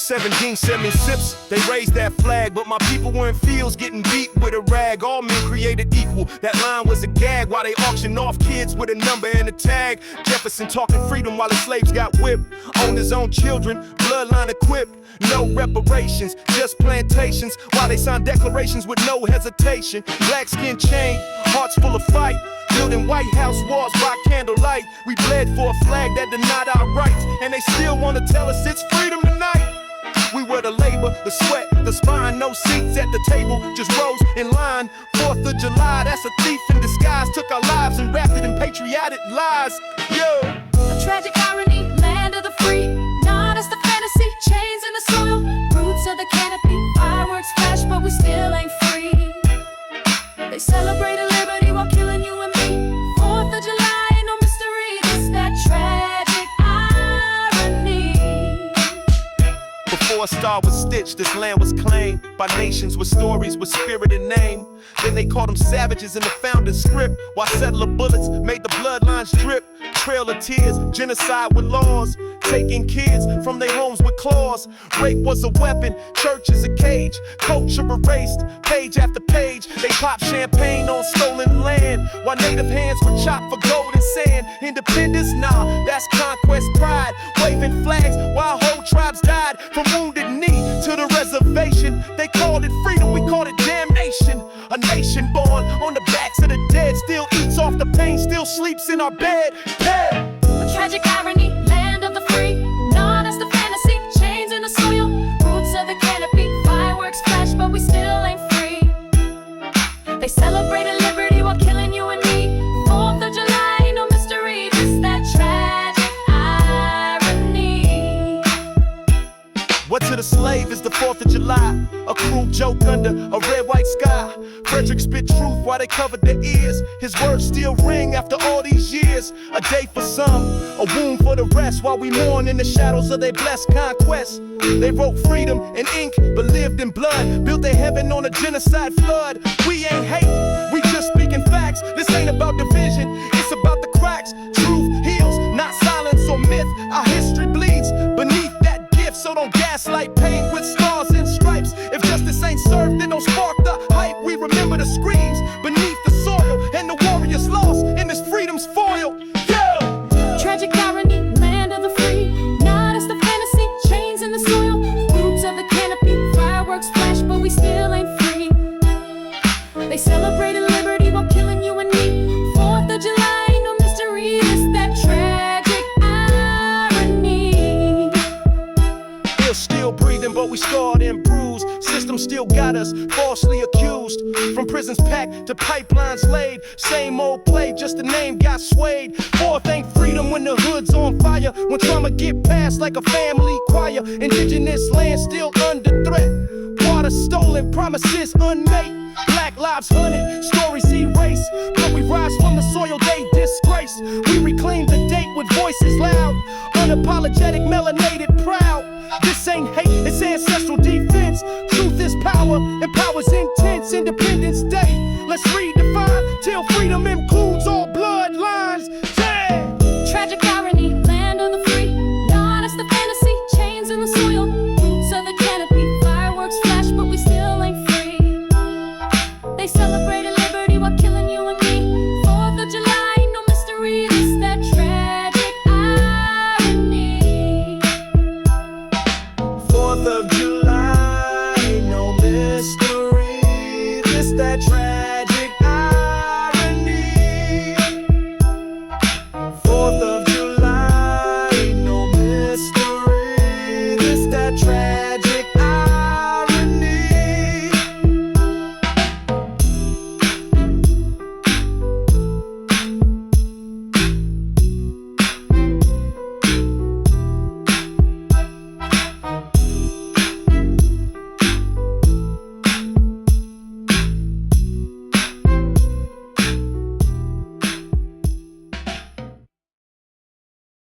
1776, they raised that flag, but my people were in fields getting beat with a rag. All men created equal, that line was a gag while they auctioned off kids with a number and a tag. Jefferson talking freedom while the slaves got whipped. Owned his own children, bloodline equipped. No reparations, just plantations, while they signed declarations with no hesitation. Black skin chained, hearts full of fight, building White House walls by candlelight. We bled for a flag that denied our rights, and they still want to tell us it's freedom tonight. We were the labor, the sweat, the spine, no seats at the table, just rows in line. 4th of July, that's a thief in disguise, took our lives and wrapped it in patriotic lies. Yo! A tragic irony, land of the free, not as the fantasy, chains in the soil, roots of the canopy, fireworks flash, but we still ain't free. They celebrated liberty while killing you and me. 4th of July, ain't no mystery, it's that tragic irony. Before a star was stitched, this land was claimed by nations with stories with spirit and name. Then they called them savages in the founding script, while settler bullets made the bloodlines drip. Trail of tears, genocide with laws, taking kids from their homes with claws. Rape was a weapon, church is a cage, culture erased, page after page. They pop champagne on stolen land, while native hands were chopped for gold and sand. Independence, nah, that's conquest pride. Waving flags while whole tribes died, from wounded knee to the reservation. They called it freedom, we called it damnation. A nation born on the backs of the dead, still eats off the pain, still sleeps in our bed. A tragic irony, land of the free, not as the fantasy, chains in the soil, roots of the canopy, fireworks flash, but we still ain't free. They celebrated liberty while killing you and me. 4th of July, ain't no mystery, just that tragic irony. What to the slave is the 4th of July? A cruel joke under a red-white sky. Frederick spit truth while they covered their ears. His words still ring after all these years. A day for some, a wound for the rest, while we mourn in the shadows of their blessed conquest. They wrote freedom in ink, but lived in blood, built their heaven on a genocide flood. We ain't hate, we just speaking facts. This ain't about division, it's about the cracks. Truth heals, not silence or myth. Our history bleeds beneath that gift, so don't gaslight pain with stars and stripes. If justice ain't served, then don't spark the hype. We remember the screams beneath the soil, and the warriors lost in this freedom's foil. Yeah! Tragic irony, land of the free, not as the fantasy, chains in the soil, roots of the canopy, fireworks flash, but we still ain't free. They celebrated liberty while killing you and me. 4th of July, ain't no mystery, it's that tragic irony. We're still breathing, but we scarred and bruised. System still got us falsely accused. From prisons packed to pipelines laid, same old play, just the name got swayed. 4th ain't freedom when the hood's on fire, when trauma get passed like a family choir. Indigenous land still under threat, water stolen, promises unmade. Black lives hunted, stories erased, but we rise from the soil they disgrace. We reclaim the date with voices loud, unapologetic, melanated, proud. This ain't hate,